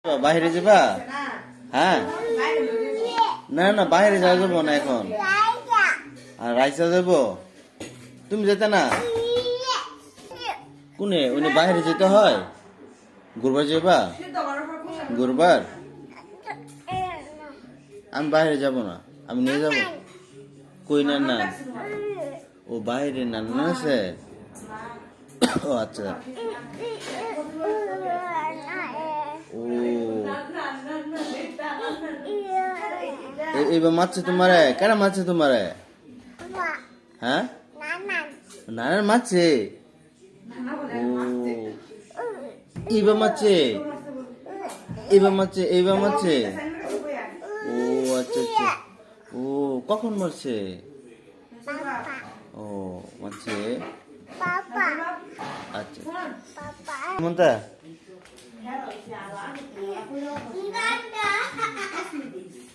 বাইরে যাবা? হ্যাঁ, না না বাইরে যাওয়া যাবো না এখন। আর রাইসা যাবো? তুমি যেতে না? কোনে উনি বাইরে যেতে হয়? ঘুরবার যাবা? ঘুরবার? আমি বাইরে যাব না, আমি নিয়ে যাব। কই না না? ও বাইরে নান্না আছে। ও আচ্ছা। ও এবার মারছে তোমারে? কেন মারছে তোমারে? হ্যাঁ, নানার মারছে। ও এবার মারছে, এবার মারছে, এইবার মারছে। ও আচ্ছা আচ্ছা। ও কখন মারছে? ও মারছে। আচ্ছা মমতা